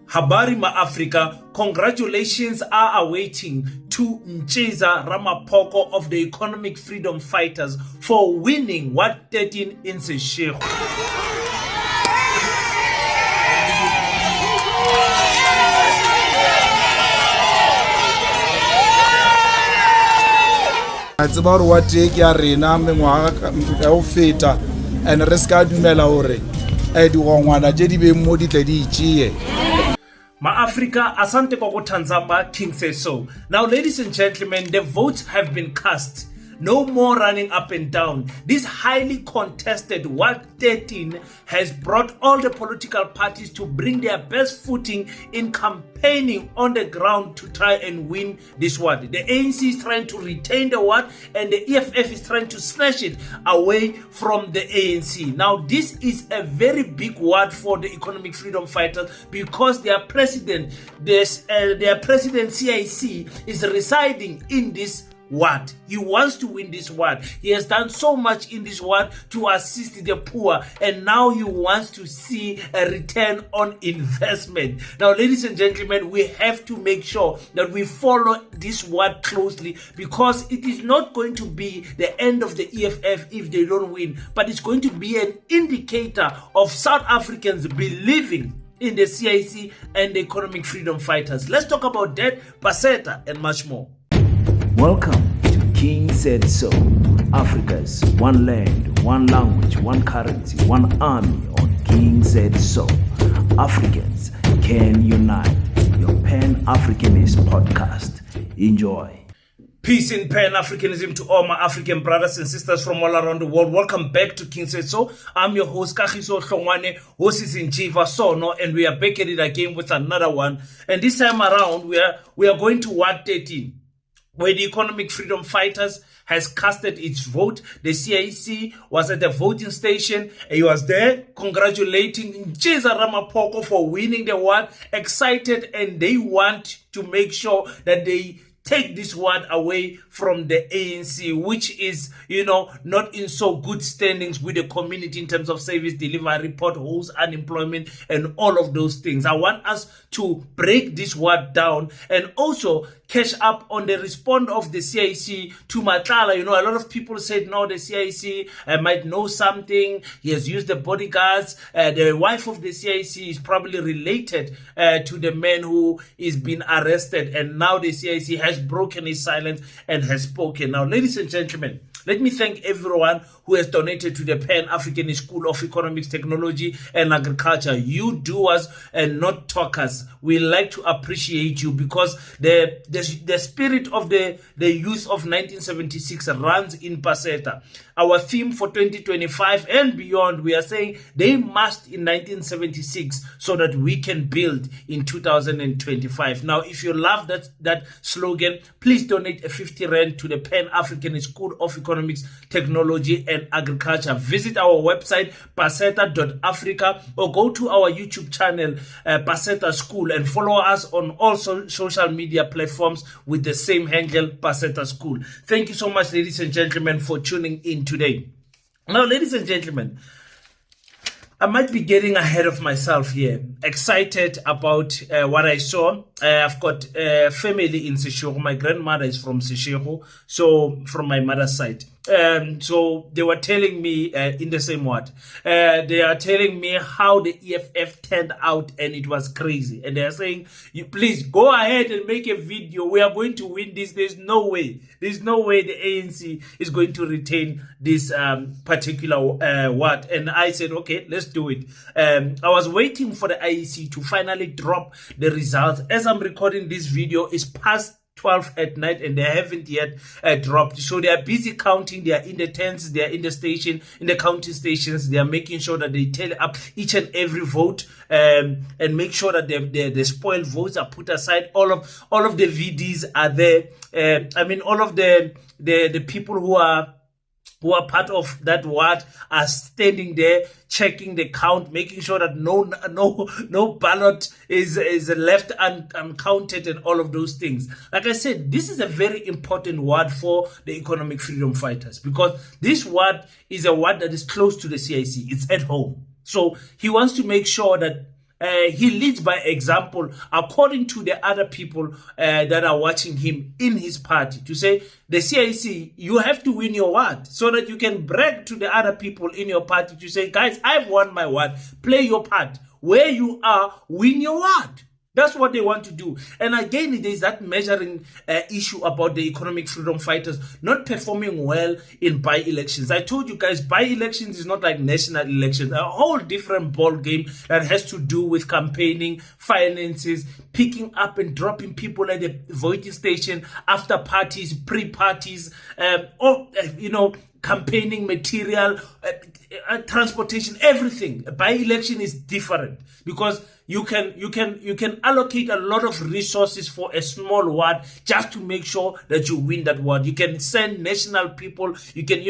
Habari Ma-Africa, congratulations are awaiting to Mcheza Ramapoko of the Economic Freedom Fighters for winning Ward 13 in Seshego. It's about what take ya rena mengwaga ka o feta and re ska dumela hore di ngwana je di be mo di tle di itšie. Ma-Africa, asante kwa kutanzama, King says so. Now, ladies and gentlemen, the votes have been cast. No more running up and down. This highly contested Ward 13 has brought all the political parties to bring their best footing in campaigning on the ground to try and win this ward. The ANC is trying to retain the ward and the EFF is trying to snatch it away from the ANC. Now, this is a very big ward for the Economic Freedom Fighters because their president, CIC, is residing in this ward. He wants to win this ward. He has done so much in this ward to assist the poor, and now he wants to see a return on investment. Now, ladies and gentlemen, we have to make sure that we follow this ward closely because it is not going to be the end of the EFF if they don't win, but it's going to be an indicator of South Africans believing in the CIC and the Economic Freedom Fighters. Let's talk about that, Paseta, and much more. Welcome to King Said So, Africa's one land, one language, one currency, one army on King Said So. Africans can unite. Your Pan-Africanist podcast. Enjoy. Peace in Pan-Africanism to all my African brothers and sisters from all around the world. Welcome back to King Said So. I'm your host, Kagiso Hlongwane, host is in Chiva Sono, and we are back at it again with another one. And this time around, we are going to Ward 13. Where the Economic Freedom Fighters has casted its vote. The CIC was at the voting station. He was there congratulating Mcheza Ramapoko for winning the ward, excited, and they want to make sure that they take this word away from the ANC, which is, not in so good standings with the community in terms of service delivery, potholes, unemployment, and all of those things. I want us to break this word down and also catch up on the response of the CIC to Matlala. A lot of people said, no, the CIC might know something. He has used the bodyguards. The wife of the CIC is probably related to the man who is being arrested. And now the CIC has broken his silence and has spoken. Now, ladies and gentlemen, let me thank everyone who has donated to the Pan-African School of Economics, Technology and Agriculture. You doers and not talkers. We like to appreciate you because the spirit of the youth of 1976 runs in Paseta. Our theme for 2025 and beyond, we are saying they must in 1976 so that we can build in 2025. Now, if you love that slogan, please donate a 50 Rand to the Pan-African School of Economics, Technology and Agriculture. Visit our website, paseta.africa, or go to our YouTube channel, Paseta School, and follow us on all social media platforms with the same handle, Paseta School. Thank you so much, ladies and gentlemen, for tuning in today. Now, ladies and gentlemen, I might be getting ahead of myself here. Excited about what I saw. I've got family in Seshego. My grandmother is from Seshego, so from my mother's side. So they were telling me in the same word. They are telling me how the EFF turned out, and it was crazy. And they are saying, "You please go ahead and make a video. We are going to win this. There's no way the ANC is going to retain this particular word." And I said, "Okay, let's do it." I was waiting for the IEC to finally drop the results. As I'm recording this video, it's past 12 at night and they haven't yet dropped. So they are busy counting. They are in the tents, they are in the station, in the counting stations. They are making sure that they tally up each and every vote and make sure that the spoiled votes are put aside. All of the VDs are there. All of the people who are part of that ward are standing there checking the count, making sure that no ballot is left uncounted and all of those things. Like I said, this is a very important ward for the Economic Freedom Fighters because this ward is a ward that is close to the CIC. It's at home. So he wants to make sure that He leads by example, according to the other people that are watching him in his party, to say, the CIC, you have to win your ward so that you can brag to the other people in your party to say, guys, I've won my ward. Play your part. Where you are, win your ward. That's what they want to do. And again, there's that measuring issue about the economic freedom fighters not performing well in by-elections. I told you guys, by-elections is not like national elections. A whole different ball game that has to do with campaigning, finances, picking up and dropping people at the voting station, after parties, pre-parties, campaigning material, transportation, everything. A by-election is different because you can allocate a lot of resources for a small ward just to make sure that you win that ward. You can send national people. You can,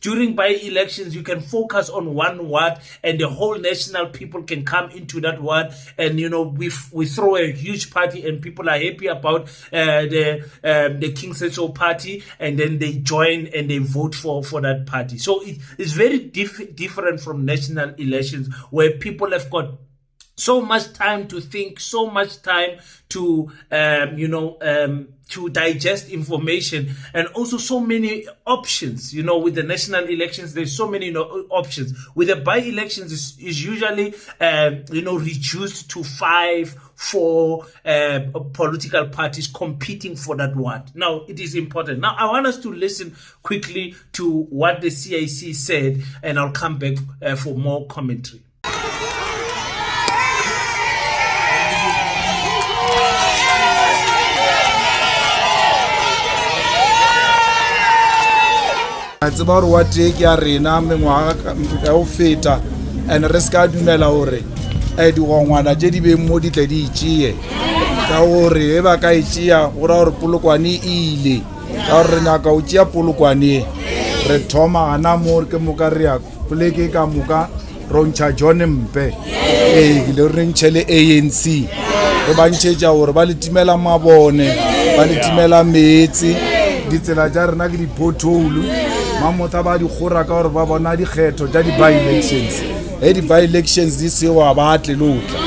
during by-elections, you can focus on one ward and the whole national people can come into that ward, and we throw a huge party and people are happy about the King Setso party, and then they join and they vote for that party. So it's very different from national elections where people have got so much time to think, so much time to to digest information, and also so many options. With the national elections, there's so many options. With the by-elections, is usually reduced to 4 political parties competing for that ward. Now, it is important. Now, I want us to listen quickly to what the CIC said, and I'll come back for more commentary. It's about what take ya rena mengwaga ya go feta, and re ska dumela hore digongwana tse di beng mo di tle di itšee ka gore e ba ka itšea go ra gore polokwane ile ka gore re nyaka go tšea polokwane re thoma gana mo ke moka re ya poleke ka moka rontsha John Mpe ke le re ntšhele ANC re ba ntšhetša gore ba le timela mabone, ba le timela metsi, ditsela tša rena ke di-pothole. Mamota ba di khora ka gore ba bona dikgetho tša di-by-elections. Di by-elections di sewa batle lotla.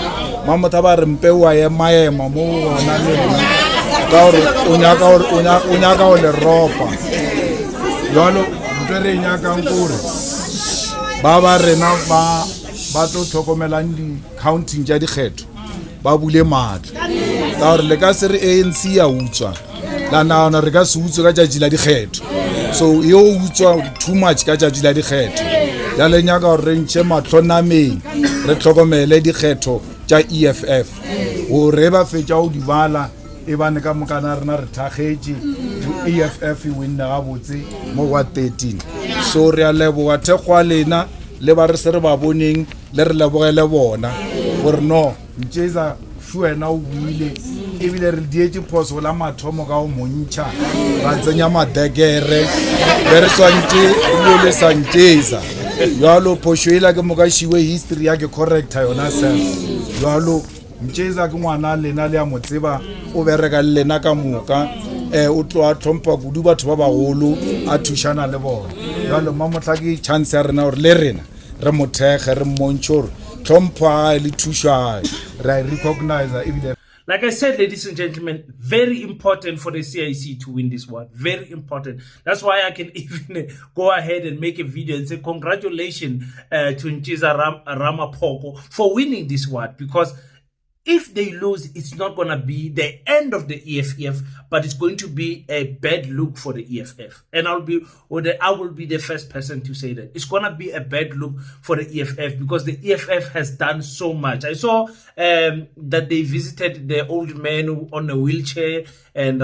Mamota ba re Mpe wa ema mo gona le yona ka gore o nyaka go le ropa. Jalo ntwe re nyakang kore ba rena ba tlo tlhokomelang di-counting tša dikgetho ba bule matla ka gore le ka se re ANC ya utswa la naona re ka se utswe ka tšatši la dikgetho. So yo utswa too much ka tšatši la dikgetho ya le nyaka gore re ntšhe matlho nameng re tlhokomele dikgetho tša EFF gore ba fetša go di bala e bane ka mokana rena re thakgetše EFF e winne gabotse mo wa 13. So re a leboga thekgwa lena le ba re se re ba boneng le re lebogele bona gore no ntšeza wena o buile ebile re dietse phoso la mathomo ka o montšha ba tsenya madekere be re swantse le santeza jalo phošoela ke moka šiwe history ya ke correcta yona self jalo ntšeza ke ngwana lena le ya motseba o bereka le lena ka moka o tlo a tlhompha kudu batho ba bagolo a thušana le bona jalo mamotla ke chance ya rena gore le rena re mothege re mmontšhe gore tlhompha le thuša re recognize ebile. Like I said, ladies and gentlemen, very important for the CIC to win this one. Very important. That's why I can even go ahead and make a video and say congratulations to Nchiza Ramaphosa for winning this one. Because if they lose, it's not going to be the end of the EFF, but it's going to be a bad look for the EFF. And I will be the first person to say that. It's going to be a bad look for the EFF because the EFF has done so much. I saw that they visited the old man on a wheelchair and,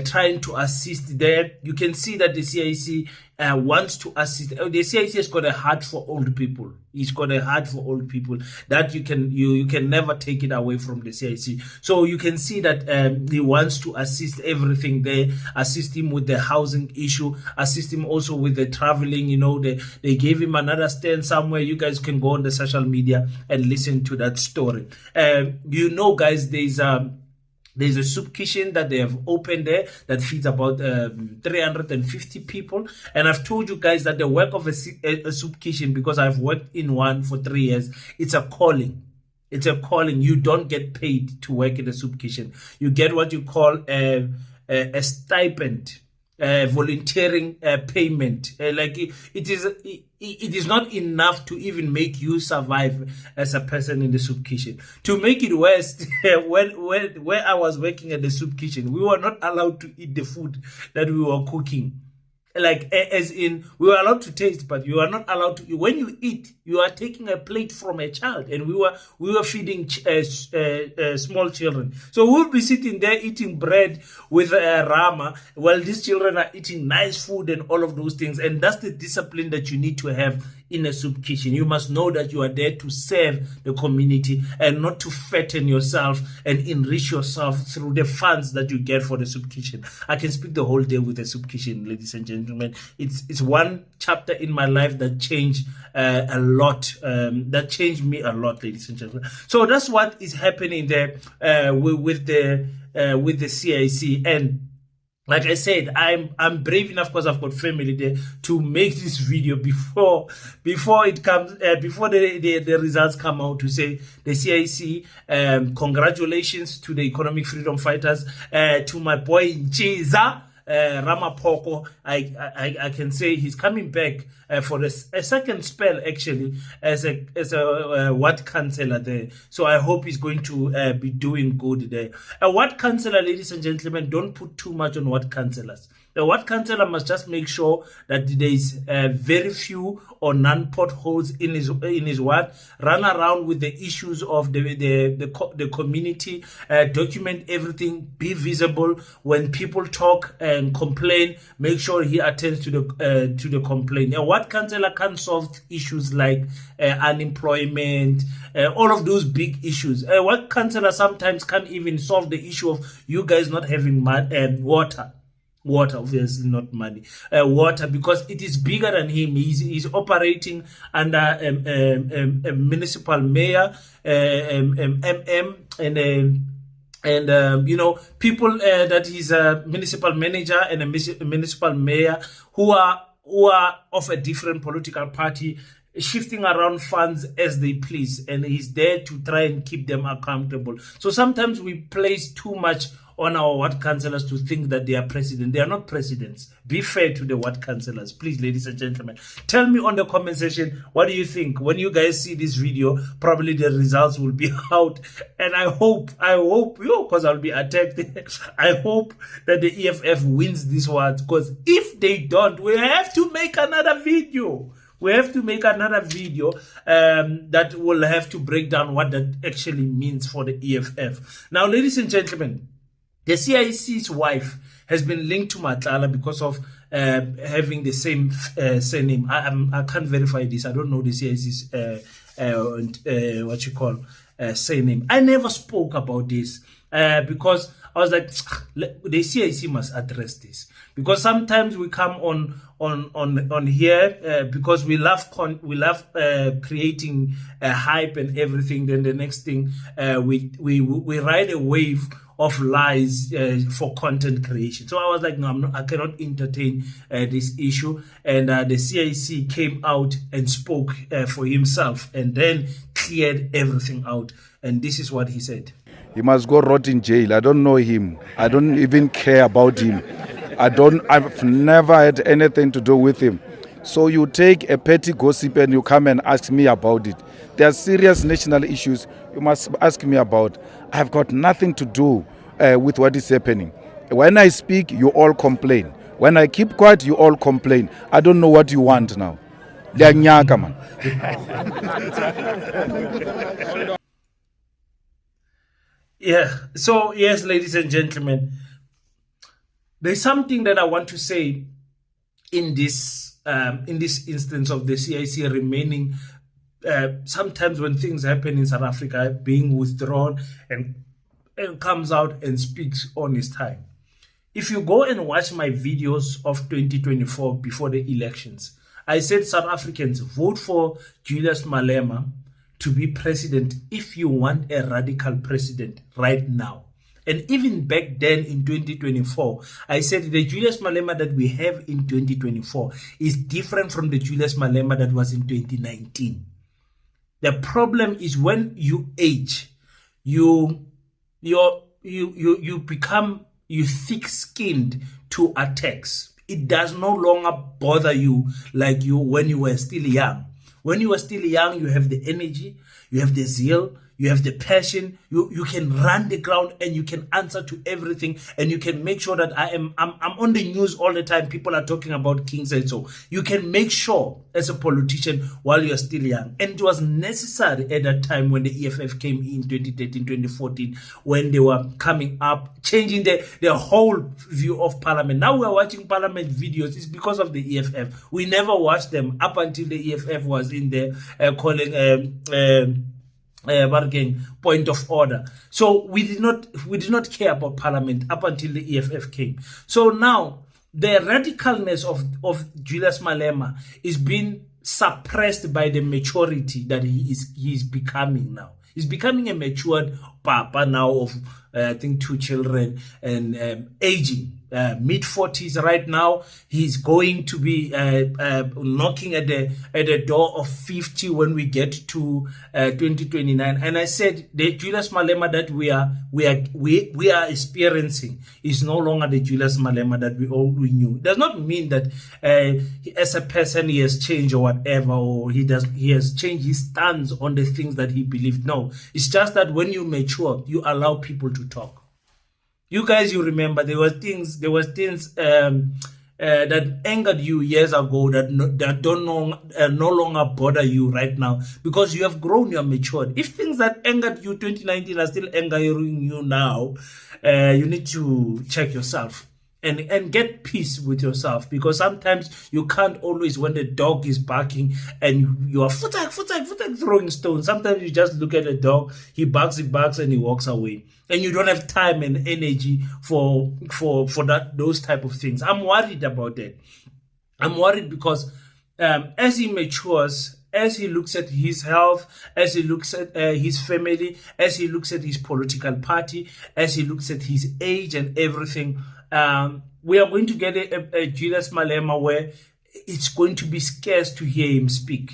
trying to assist there. You can see that the CIC wants to assist. The CIC has got a heart for old people. It's got a heart for old people that you can never take it away from the CIC. So you can see that he wants to assist everything there, assist him with the housing issue, assist him also with the traveling. They gave him another stand somewhere. You guys can go on the social media and listen to that story. Guys, there's a soup kitchen that they have opened there that feeds about 350 people. And I've told you guys that the work of a soup kitchen, because I've worked in one for 3 years, it's a calling. It's a calling. You don't get paid to work in a soup kitchen. You get what you call a stipend, volunteering payment. It is not enough to even make you survive as a person in the soup kitchen. To make it worse, when I was working at the soup kitchen, we were not allowed to eat the food that we were cooking. Like, as in, we were allowed to taste, but you are not allowed to. When you eat, you are taking a plate from a child, and we were feeding small children. So we'll be sitting there eating bread with rama, while these children are eating nice food and all of those things. And that's the discipline that you need to have in a soup kitchen. You must know that you are there to serve the community and not to fatten yourself and enrich yourself through the funds that you get for the soup kitchen. I can speak the whole day with the soup kitchen, ladies and gentlemen. It's one chapter in my life that changed a lot. That changed me a lot, ladies and gentlemen. So that's what is happening there with the CIC. And like I said, I'm brave enough because I've got family there to make this video before it comes, before the results come out, to say the CIC, congratulations to the economic freedom fighters, to my boy Nchiza Ramapoko. I can say he's coming back for a second spell, actually, as a ward councillor there. So I hope he's going to be doing good there. A ward councillor, ladies and gentlemen, don't put too much on ward councillors. The ward councillor must just make sure that there is very few or none potholes in his ward. Run around with the issues of the community. Document everything. Be visible when people talk and complain. Make sure he attends to the complaint. A ward councillor can solve issues like unemployment, all of those big issues. A ward councillor sometimes can't even solve the issue of you guys not having water, obviously not money, water, because it is bigger than him. He's operating under a municipal mayor, MM, and people that he's a municipal manager and a municipal mayor who are of a different political party, shifting around funds as they please, and he's there to try and keep them accountable. So sometimes we place too much on our ward councillors to think that they are president. They are not presidents. Be fair to the ward councillors, please, ladies and gentlemen. Tell me on the comment section, what do you think? When you guys see this video, probably the results will be out, and I hope, because I'll be attacked, I hope that the EFF wins this one, because if they don't, we have to make another video. We have to make another video that will have to break down what that actually means for the EFF. Now, ladies and gentlemen, the CIC's wife has been linked to Matlala because of having the same surname. I can't verify this. I don't know the CIC's surname. I never spoke about this because I was like, the CIC must address this, because sometimes we come on here because we love creating a hype and everything. Then the next thing we ride a wave of lies for content creation. So I was like, no, I cannot entertain this issue. And the CIC came out and spoke for himself, and then cleared everything out. And this is what he said. He must go rot in jail. I don't know him. I don't even care about him. I've never had anything to do with him. So you take a petty gossip and you come and ask me about it. There are serious national issues you must ask me about. I've got nothing to do with what is happening. When I speak, you all complain. When I keep quiet, you all complain. I don't know what you want now. Man. Yeah. So yes, ladies and gentlemen, there's something that I want to say in this instance of the CIC remaining. Sometimes when things happen in South Africa, being withdrawn and comes out and speaks on his time. If you go and watch my videos of 2024 before the elections, I said South Africans, vote for Julius Malema to be president if you want a radical president right now. And even back then in 2024, I said the Julius Malema that we have in 2024 is different from the Julius Malema that was in 2019. The problem is when you age, you become thick-skinned to attacks. It does no longer bother you like you when you were still young. When you were still young, you have the energy, you have the zeal, you have the passion, you can run the ground and you can answer to everything, and you can make sure that I'm on the news all the time. People are talking about King Said So. You can make sure as a politician while you're still young. And it was necessary at that time when the EFF came in 2013, 2014, when they were coming up, changing the whole view of Parliament. Now we're watching Parliament videos. It's because of the EFF. We never watched them up until the EFF was in there calling point of order. So we did not care about Parliament up until the EFF came. So now the radicalness of Julius Malema is being suppressed by the maturity that he is becoming now. He's becoming a matured papa now of I think 2 children and aging. Mid-40s right now. He's going to be knocking at the door of 50 when we get to 2029. And I said the Julius Malema that we are experiencing is no longer the Julius Malema that we knew. It does not mean that as a person he has changed or whatever, or he has changed his stance on the things that he believed. No, it's just that when you mature, you allow people to talk. You guys, you remember there were things that angered you years ago that don't no longer bother you right now because you have grown, you are matured. If things that angered you 2019 are still angering you now, you need to check yourself and get peace with yourself, because sometimes you can't always, when the dog is barking and you are throwing stones, sometimes you just look at the dog, he barks and he walks away, and you don't have time and energy for those type of things. I'm worried about that. I'm worried because as he matures, as he looks at his health, as he looks at his family, as he looks at his political party, as he looks at his age and everything, we are going to get a Julius Malema where it's going to be scarce to hear him speak.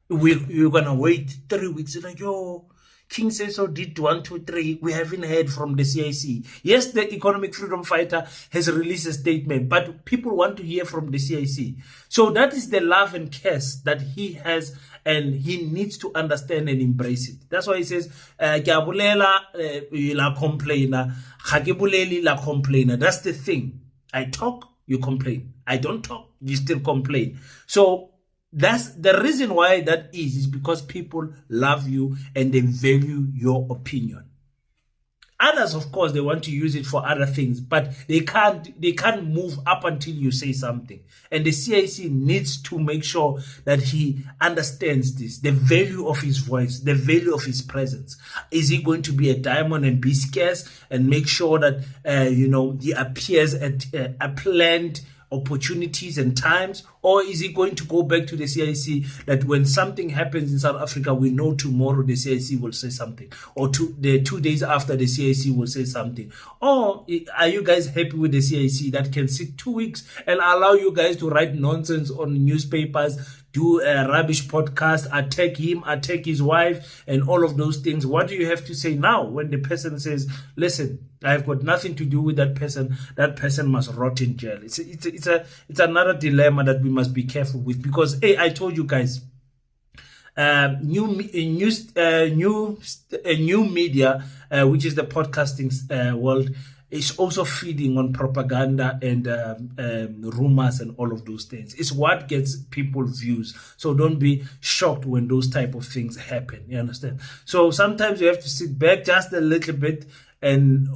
We're going to wait 3 weeks and like, yo, King Said So did 1, 2, 3. We haven't heard from the CIC. Yes, the economic freedom fighter has released a statement, but people want to hear from the CIC. So that is the love and care that he has, and he needs to understand and embrace it. That's why he says, la complainer. La complainer. That's the thing. I talk, you complain. I don't talk, you still complain. So that's the reason why that is because people love you and they value your opinion. Others, of course, they want to use it for other things, but they can't move up until you say something. And the CIC needs to make sure that he understands this, the value of his voice, the value of his presence. Is he going to be a diamond and be scarce and make sure that he appears at planned opportunities and times, or is he going to go back to the CIC that when something happens in South Africa, we know tomorrow the CIC will say something, or 2 days after the CIC will say something? Or are you guys happy with the CIC that can sit 2 weeks and allow you guys to write nonsense on newspapers, do a rubbish podcast, attack him, attack his wife, and all of those things? What do you have to say now when the person says, listen, I've got nothing to do with that person must rot in jail? It's another dilemma that we must be careful with, because I told you guys, new media, which is the podcasting world, is also feeding on propaganda and rumors and all of those things. It's what gets people views. So don't be shocked when those type of things happen. You understand? So sometimes you have to sit back just a little bit and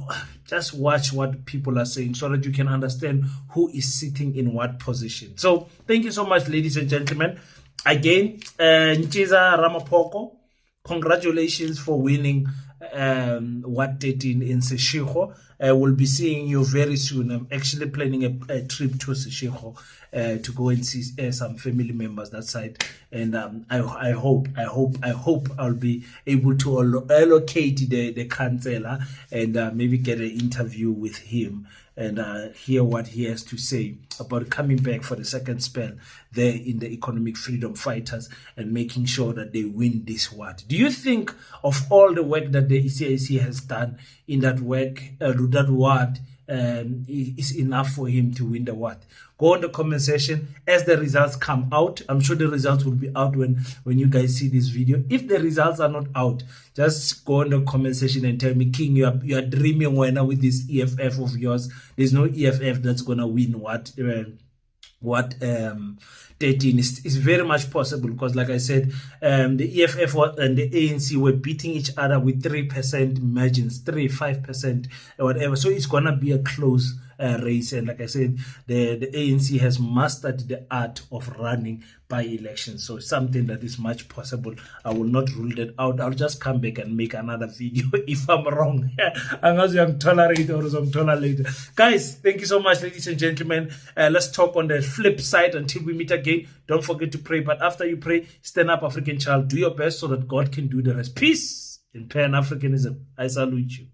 just watch what people are saying so that you can understand who is sitting in what position. So thank you so much, ladies and gentlemen. Again, Nchiza Ramapoko, congratulations for winning What 13 in Seshego. we'll be seeing you very soon. I'm actually planning a trip to Seshego to go and see some family members that side, and I hope I'll be able to allocate the councillor and maybe get an interview with him and hear what he has to say about coming back for the second spell there in the economic freedom fighters and making sure that they win this ward. Do you think of all the work that the ECIC has done in that work, that ward, is enough for him to win the ward? Go on the comment section as the results come out. I'm sure the results will be out when you guys see this video. If the results are not out, just go on the comment section and tell me, King, you are dreaming with this EFF of yours. There's no EFF that's gonna win what 13 is very much possible, because like I said, the EFF and the ANC were beating each other with 3% margins, 5% or whatever. So it's gonna be a close race, and like I said, the ANC has mastered the art of running by elections, so something that is much possible. I will not rule that out. I'll just come back and make another video if I'm wrong. I'm tolerate or I'm tolerate. Guys, thank you so much, ladies and gentlemen. Let's talk on the flip side until we meet again. Don't forget to pray, but after you pray, stand up, African child. Do your best so that God can do the rest. Peace in Pan-Africanism. I salute you.